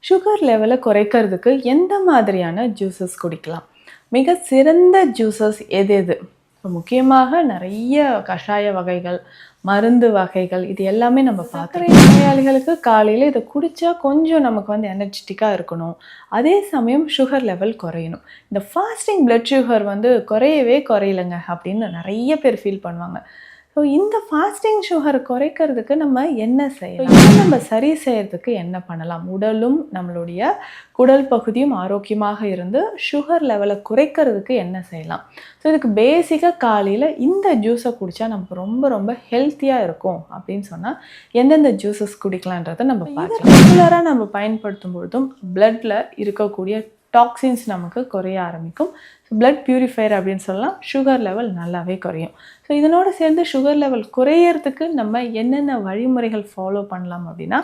Sugar லெவலை குறைக்கிறதுக்கு எந்த மாதிரியான ஜூஸஸ் குடிக்கலாம்? மிக சிறந்த ஜூஸஸ் எது எது? முக்கியமாக நிறைய கஷாய வகைகள், மருந்து வகைகள் இது எல்லாமே நம்ம சர்க்கரை நோயாளிகளுக்கு காலையில் இதை குடித்தா கொஞ்சம் நமக்கு எனர்ஜெட்டிக்காக இருக்கணும். அதே சமயம் சுகர் லெவல் குறையணும். இந்த ஃபாஸ்டிங் பிளட் சுகர் குறையவே குறையலைங்க அப்படின்னு நிறைய பேர் ஃபீல் பண்ணுவாங்க. ஸோ இந்த ஃபாஸ்டிங் சுகரை குறைக்கிறதுக்கு நம்ம என்ன செய்யலாம்? இதை நம்ம சரி செய்யறதுக்கு என்ன பண்ணலாம்? உடலும் நம்மளுடைய குடல் பகுதியும் ஆரோக்கியமாக இருந்து சுகர் லெவலை குறைக்கிறதுக்கு என்ன செய்யலாம்? ஸோ இதுக்கு பேசிக்காக காலையில் இந்த ஜூஸை குடித்தா நமக்கு ரொம்ப ரொம்ப ஹெல்த்தியாக இருக்கும் அப்படின்னு சொன்னால் எந்தெந்த ஜூஸஸ் குடிக்கலான்றதை நம்ம பார்க்கலாம். ரெகுலராக நம்ம பயன்படுத்தும் பொழுதும் பிளட்டில் இருக்கக்கூடிய டாக்ஸின்ஸ் நமக்கு குறைய ஆரம்பிக்கும். பிளட் பியூரிஃபையர் அப்படின்னு சொல்லலாம். சுகர் லெவல் நல்லாவே குறையும். ஸோ இதனோடு சேர்ந்து சுகர் லெவல் குறையறதுக்கு நம்ம என்னென்ன வழிமுறைகள் ஃபாலோ பண்ணலாம் அப்படின்னா,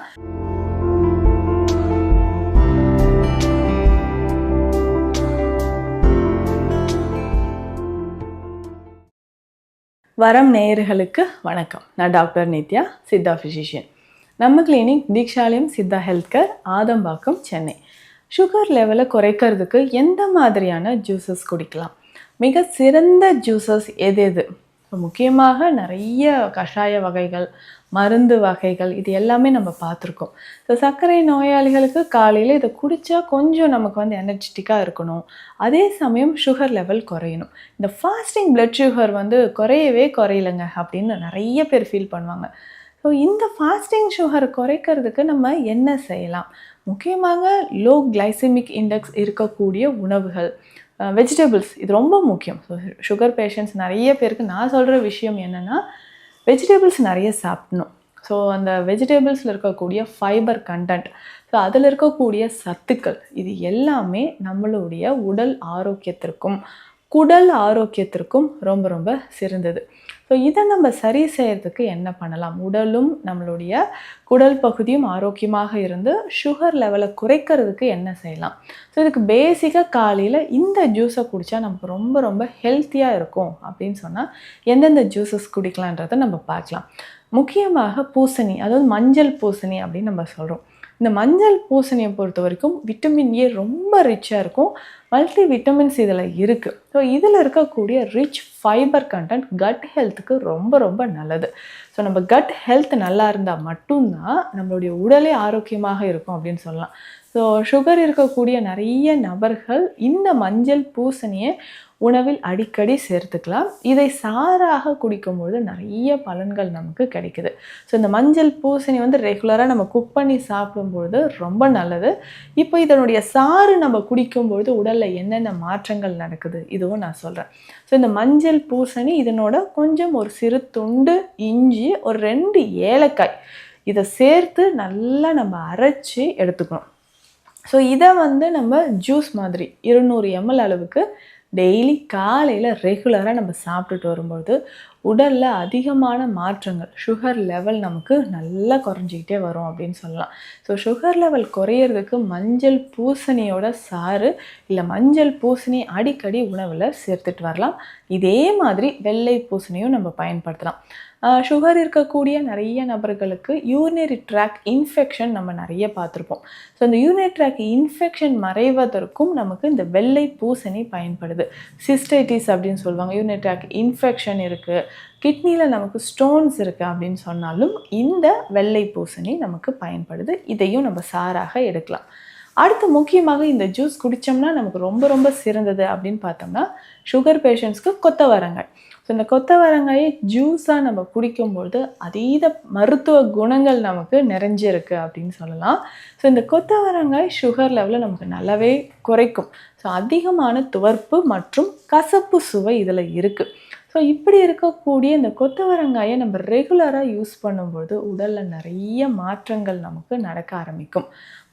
வரம் நேயர்களுக்கு வணக்கம். நான் டாக்டர் நித்யா, சித்தா ஃபிசிஷியன். நம்ம clinic Deekshalayam Siddha health care, Adambakkam, Chennai. Sugar லெவலை குறைக்கிறதுக்கு எந்த மாதிரியான ஜூஸஸ் குடிக்கலாம்? மிக சிறந்த ஜூஸஸ் எது எது? முக்கியமாக நிறைய கஷாய வகைகள், மருந்து வகைகள் இது எல்லாமே நம்ம பார்த்துருக்கோம். ஸோ சர்க்கரை நோயாளிகளுக்கு காலையில் இதை குடித்தா கொஞ்சம் நமக்கு எனர்ஜெட்டிக்காக இருக்கணும். அதே சமயம் சுகர் லெவல் குறையணும். இந்த ஃபாஸ்டிங் பிளட் சுகர் குறையவே குறையலைங்க அப்படின்னு நிறைய பேர் ஃபீல் பண்ணுவாங்க. ஸோ இந்த ஃபாஸ்டிங் சுகரை குறைக்கிறதுக்கு நம்ம என்ன செய்யலாம்? முக்கியமாக லோ கிளைசமிக் இண்டெக்ஸ் இருக்கக்கூடிய உணவுகள், வெஜிடபிள்ஸ் இது ரொம்ப முக்கியம். ஸோ சுகர் பேஷண்ட்ஸ் நிறைய பேருக்கு நான் சொல்கிற விஷயம் என்னென்னா, வெஜிடபிள்ஸ் நிறைய சாப்பிடணும். ஸோ அந்த வெஜிடபிள்ஸில் இருக்கக்கூடிய ஃபைபர் கண்டென்ட், ஸோ அதில் இருக்கக்கூடிய சத்துக்கள் இது எல்லாமே நம்மளுடைய உடல் ஆரோக்கியத்திற்கும் குடல் ஆரோக்கியத்திற்கும் ரொம்ப ரொம்ப சிறந்தது. ஸோ இதை நம்ம சரி செய்யறதுக்கு என்ன பண்ணலாம்? உடலும் நம்மளுடைய குடல் பகுதியும் ஆரோக்கியமாக இருந்து சுகர் லெவலை குறைக்கிறதுக்கு என்ன செய்யலாம்? ஸோ இதுக்கு பேசிக்காக காலையில் இந்த ஜூஸை குடித்தா நமக்கு ரொம்ப ரொம்ப ஹெல்த்தியாக இருக்கும் அப்படின்னு சொன்னால் எந்தெந்த ஜூஸஸ் குடிக்கலான்றதை நம்ம பார்க்கலாம். முக்கியமாக பூசணி, அதாவது மஞ்சள் பூசணி அப்படின்னு நம்ம சொல்கிறோம். இந்த மஞ்சள் பூசணியை பொறுத்த வரைக்கும் விட்டமின் ஏ ரொம்ப ரிச்சாக இருக்கும். மல்டி விட்டமின்ஸ் இதில் இருக்குது. ஸோ இதில் இருக்கக்கூடிய ரிச் ஃபைபர் கண்டென்ட் கட் ஹெல்த்துக்கு ரொம்ப ரொம்ப நல்லது. ஸோ நம்ம கட் ஹெல்த் நல்லா இருந்தால் மட்டும்தான் நம்மளுடைய உடலே ஆரோக்கியமாக இருக்கும் அப்படின்னு சொல்லலாம். ஸோ சுகர் இருக்கக்கூடிய நிறைய நபர்கள் இந்த மஞ்சள் பூசணியை உணவில் அடிக்கடி சேர்த்துக்கலாம். இதை சாறாக குடிக்கும்பொழுது நிறைய பலன்கள் நமக்கு கிடைக்குது. ஸோ இந்த மஞ்சள் பூசணி ரெகுலராக நம்ம குக் பண்ணி சாப்பிடும்பொழுது ரொம்ப நல்லது. இப்போ இதனுடைய சாறு நம்ம குடிக்கும்பொழுது உடலில் என்னென்ன மாற்றங்கள் நடக்குது இதுவும் நான் சொல்கிறேன். ஸோ இந்த மஞ்சள் பூசணி இதனோட கொஞ்சம் ஒரு சிறு துண்டு இஞ்சி, ஒரு 2 ஏலக்காய் இதை சேர்த்து நல்லா நம்ம அரைச்சி எடுத்துக்கணும். ஸோ இதை நம்ம ஜூஸ் மாதிரி 200 ml அளவுக்கு டெய்லி காலையில் ரெகுலராக நம்ம சாப்பிட்டுட்டு வரும்போது உடலில் அதிகமான மாற்றங்கள், சுகர் லெவல் நமக்கு நல்லா குறைஞ்சிக்கிட்டே வரும் அப்படின்னு சொல்லலாம். ஸோ சுகர் லெவல் குறையிறதுக்கு மஞ்சள் பூசணியோட சாறு இல்லை மஞ்சள் பூசணி அடிக்கடி உணவில் சேர்த்துட்டு வரலாம். இதே மாதிரி வெள்ளை பூசணியும் நம்ம பயன்படுத்தலாம். சுகர் இருக்கக்கூடிய நிறைய நபர்களுக்கு யூரினரி ட்ராக் இன்ஃபெக்ஷன் நம்ம நிறைய பார்த்துருப்போம். ஸோ இந்த யூரினரி ட்ராக் இன்ஃபெக்ஷன் மறைவதற்கும் நமக்கு இந்த வெள்ளை பூசணி பயன்படுது. சிஸ்டைட்டிஸ் அப்படின்னு சொல்லுவாங்க. யூரினரி ட்ராக் இன்ஃபெக்ஷன் இருக்குது, கிட்னியில் நமக்கு ஸ்டோன்ஸ் இருக்குது அப்படின்னு சொன்னாலும் இந்த வெள்ளை பூசணி நமக்கு பயன்படுது. இதையும் நம்ம சாராக எடுக்கலாம். அடுத்து முக்கியமாக இந்த ஜூஸ் குடித்தோம்னா நமக்கு ரொம்ப ரொம்ப சிறந்தது அப்படின்னு பார்த்தோம்னா சுகர் பேஷண்ட்ஸ்க்கு கொத்தவரங்காய். ஸோ இந்த கொத்தவரங்காயை ஜூஸாக நம்ம குடிக்கும்பொழுது அதீத மருத்துவ குணங்கள் நமக்கு நிறைஞ்சிருக்கு அப்படின்னு சொல்லலாம். ஸோ இந்த கொத்தவரங்காய் சுகர் லெவலில் நமக்கு நல்லாவே குறைக்கும். ஸோ அதிகமான துவர்ப்பு மற்றும் கசப்பு சுவை இதில் இருக்குது. ஸோ இப்படி இருக்கக்கூடிய இந்த கொத்தவரங்காயை நம்ம ரெகுலராக யூஸ் பண்ணும்போது உடலில் நிறைய மாற்றங்கள் நமக்கு நடக்க ஆரம்பிக்கும்.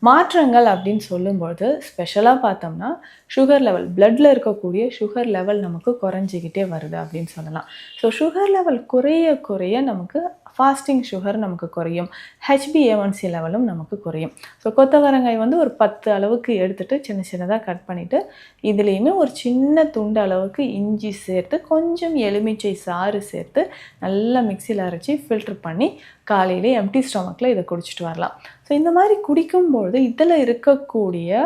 மாற்றங்கள் அப்படின்னு சொல்லும்போது ஸ்பெஷலாக பார்த்தோம்னா சுகர் லெவல், பிளட்டில் இருக்கக்கூடிய சுகர் லெவல் நமக்கு குறைஞ்சிக்கிட்டே வருது அப்படின்னு சொல்லலாம். ஸோ சுகர் லெவல் குறைய குறைய நமக்கு ஃபாஸ்டிங் சுகர் நமக்கு குறையும், HbA1c லெவலும் நமக்கு குறையும். ஸோ கொத்தவரங்காய் ஒரு 10 அளவுக்கு எடுத்துகிட்டு சின்ன சின்னதாக கட் பண்ணிவிட்டு இதுலேயுமே ஒரு சின்ன துண்டு அளவுக்கு இஞ்சி சேர்த்து கொஞ்சம் எலுமிச்சை சாறு சேர்த்து நல்லா மிக்சியில் அரைச்சி ஃபில்ட்ரு பண்ணி காலையிலே எம்டி ஸ்டொமக்கில் இதை குடிச்சிட்டு வரலாம். ஸோ இந்த மாதிரி குடிக்கும்பொழுது இதில் இருக்கக்கூடிய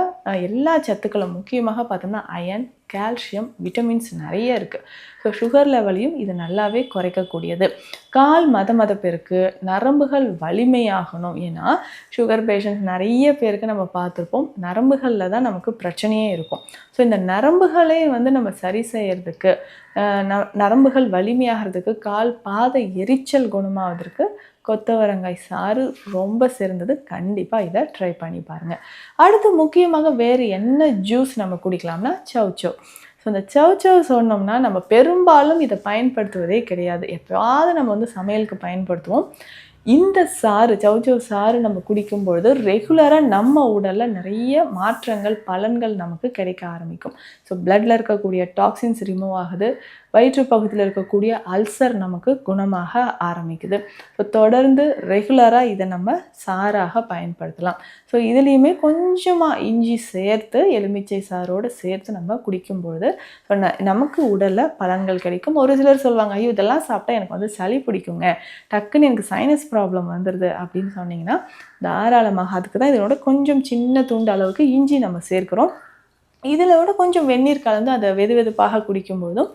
எல்லா சத்துக்களும் முக்கியமாக பார்த்தோம்னா அயன், கால்சியம், விட்டமின்ஸ் நிறைய இருக்குது. ஸோ சுகர் லெவலையும் இது நல்லாவே குறைக்கக்கூடியது. கால் மதமதப்பிற்கு, நரம்புகள் வலிமையாகணும். ஏன்னா சுகர் பேஷண்ட்ஸ் நிறைய பேருக்கு நம்ம பார்த்துருப்போம், நரம்புகளில் தான் நமக்கு பிரச்சனையே இருக்கும். ஸோ இந்த நரம்புகளே நம்ம சரி செய்யறதுக்கு, நரம்புகள் வலிமையாகிறதுக்கு, கால் பாத எரிச்சல் குணமாவதற்கு கொத்தவரங்காய் சாறு ரொம்ப சிறந்தது. கண்டிப்பாக இதை ட்ரை பண்ணி பாருங்கள். அடுத்து முக்கியமாக வேறு என்ன ஜூஸ் நம்ம குடிக்கலாம்னா சௌசௌ. ஸோ இந்த சௌசௌ சொன்னோம்னா நம்ம பெரும்பாலும் இதை பயன்படுத்துவதே கிடையாது. எப்போயாவது நம்ம சமையலுக்கு பயன்படுத்துவோம். இந்த சாறு, சௌசௌ சாறு நம்ம குடிக்கும்பொழுது ரெகுலராக நம்ம உடலில் நிறைய மாற்றங்கள், பலன்கள் நமக்கு கிடைக்க ஆரம்பிக்கும். ஸோ பிளட்டில் இருக்கக்கூடிய டாக்ஸின்ஸ் ரிமூவ் ஆகுது, வயிற்று பகுதியில் இருக்கக்கூடிய அல்சர் நமக்கு குணமாக ஆரம்பிக்குது. ஸோ தொடர்ந்து ரெகுலராக இதை நம்ம சாறாக பயன்படுத்தலாம். ஸோ இதுலேயுமே கொஞ்சமாக இஞ்சி சேர்த்து, எலுமிச்சை சாரோடு சேர்த்து நம்ம குடிக்கும்பொழுது நமக்கு உடலில் பலன்கள் கிடைக்கும். ஒரு சிலர் சொல்லுவாங்க, ஐயோ இதெல்லாம் சாப்பிட்டா எனக்கு சளி பிடிக்குங்க, டக்குன்னு எனக்கு சைனஸ் ப்ராப்ளம் வந்துடுது அப்படின்னு சொன்னீங்கன்னா தாராளமாக. அதுக்கு தான் இதனோட கொஞ்சம் சின்ன துண்டு அளவுக்கு இஞ்சி நம்ம சேர்க்கிறோம். இதிலோட கொஞ்சம் வெந்நீர் கலந்து அதை வெது வெதுப்பாக குடிக்கும்போதும்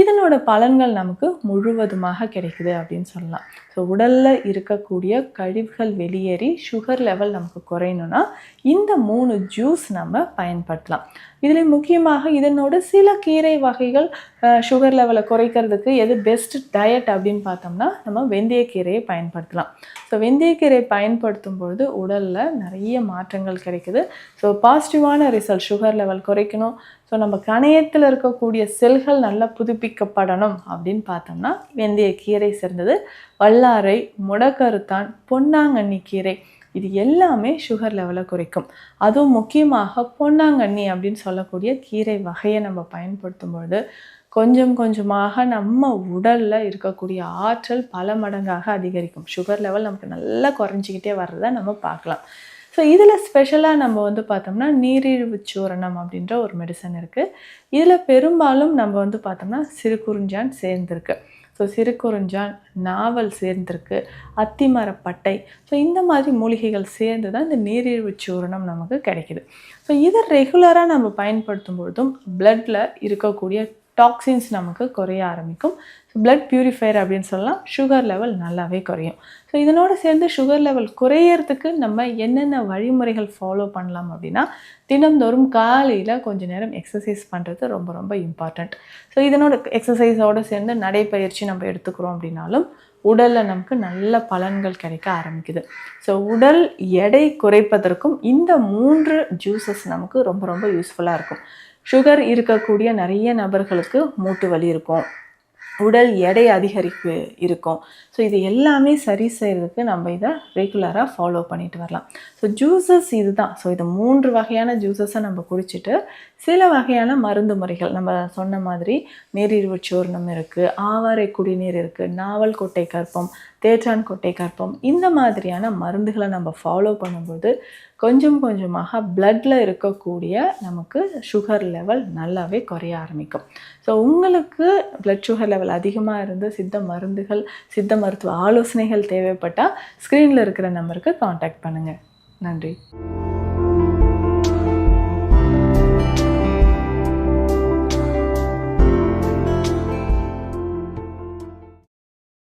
இதனோட பலன்கள் நமக்கு முழுவதுமாக கிடைக்குது அப்படின்னு சொல்லலாம். ஸோ உடலில் இருக்கக்கூடிய கழிவுகள் வெளியேறி சுகர் லெவல் நமக்கு குறையணும்னா இந்த 3 ஜூஸ் நம்ம பயன்படுத்தலாம். இதில் முக்கியமாக இதனோட சில கீரை வகைகள் சுகர் லெவலை குறைக்கிறதுக்கு எது பெஸ்ட் டயட் அப்படின்னு பார்த்தோம்னா நம்ம வெந்தயக்கீரையை பயன்படுத்தலாம். ஸோ வெந்தயக்கீரை பயன்படுத்தும் பொழுது உடலில் நிறைய மாற்றங்கள் கிடைக்குது. ஸோ பாசிட்டிவான ரிசல்ட், சுகர் லெவல் குறைக்கணும், ஸோ நம்ம கணையத்தில் இருக்கக்கூடிய செல்கள் நல்லா புதுப்பிக்கப்படணும் அப்படின்னு பார்த்தோம்னா வெந்தயக்கீரை சிறந்தது. வல்லாரை, முடக்கருத்தான், பொன்னாங்கண்ணி கீரை இது எல்லாமே சுகர் லெவலை குறைக்கும். அதுவும் முக்கியமாக பொன்னாங்கண்ணி அப்படின்னு சொல்லக்கூடிய கீரை வகையை நம்ம பயன்படுத்தும் பொழுது கொஞ்சம் கொஞ்சமாக நம்ம உடலில் இருக்கக்கூடிய ஆற்றல் பல மடங்காக அதிகரிக்கும். சுகர் லெவல் நமக்கு நல்லா குறைஞ்சிக்கிட்டே வர்றதை நம்ம பார்க்கலாம். ஸோ இதில் ஸ்பெஷலாக நம்ம பார்த்தோம்னா நீரிழிவு சூரணம் அப்படின்ற ஒரு மெடிசன் இருக்குது. இதில் பெரும்பாலும் நம்ம பார்த்தோம்னா சிறுகுறிஞ்சான் சேர்ந்துருக்கு. ஸோ சிறுகுறிஞ்சான், நாவல் சேர்ந்துருக்கு, அத்திமரப்பட்டை. ஸோ இந்த மாதிரி மூலிகைகள் சேர்ந்து தான் இந்த நீரிழிவு சூரணம் நமக்கு கிடைக்கிது. ஸோ இதை ரெகுலராக நம்ம பயன்படுத்தும் பொழுதும் பிளட்டில் இருக்கக்கூடிய டாக்ஸின்ஸ் நமக்கு குறைய ஆரம்பிக்கும். ஸோ பிளட் பியூரிஃபையர் அப்படின்னு சொல்லலாம். சுகர் லெவல் நல்லாவே குறையும். ஸோ இதனோடு சேர்ந்து சுகர் லெவல் குறையறதுக்கு நம்ம என்னென்ன வழிமுறைகள் ஃபாலோ பண்ணலாம் அப்படின்னா தினந்தோறும் காலையில் கொஞ்சம் நேரம் எக்ஸசைஸ் பண்ணுறது ரொம்ப ரொம்ப இம்பார்ட்டண்ட். ஸோ இதனோட எக்ஸசைஸோடு சேர்ந்து நடைப்பயிற்சி நம்ம எடுத்துக்கிறோம் அப்படின்னாலும் உடலில் நமக்கு நல்ல பலன்கள் கிடைக்க ஆரம்பிக்குது. ஸோ உடல் எடை குறைப்பதற்கும் இந்த 3 ஜூஸஸ் நமக்கு ரொம்ப ரொம்ப யூஸ்ஃபுல்லாக இருக்கும். சுகர் இருக்கக்கூடிய நிறைய நபர்களுக்கு மூட்டு வலி இருக்கும், உடல் எடை அதிகரிப்பு இருக்கும். ஸோ இது எல்லாமே சரி செய்கிறதுக்கு நம்ம இதை ரெகுலராக ஃபாலோ பண்ணிட்டு வரலாம். ஸோ ஜூஸஸ் இது தான். ஸோ இது 3 வகையான ஜூஸஸை நம்ம குடிச்சிட்டு சில வகையான மருந்து முறைகள் நம்ம சொன்ன மாதிரி நீரிழிவு சூரணம் இருக்குது, ஆவாரை குடிநீர் இருக்குது, நாவல் கொட்டை கற்பம், தேற்றான் கொட்டை கற்பம், இந்த மாதிரியான மருந்துகளை நம்ம ஃபாலோ பண்ணும்போது கொஞ்சம் கொஞ்சமாக பிளட்டில் இருக்கக்கூடிய நமக்கு சுகர் லெவல் நல்லாவே குறைய ஆரம்பிக்கும். ஸோ உங்களுக்கு பிளட் சுகர் லெவல் அதிகமாக இருந்து சித்த மருந்துகள், சித்த மருத்துவ ஆலோசனைகள் தேவைப்பட்டால் ஸ்க்ரீனில் இருக்கிற நம்பருக்கு காண்டாக்ட் பண்ணுங்கள். நன்றி.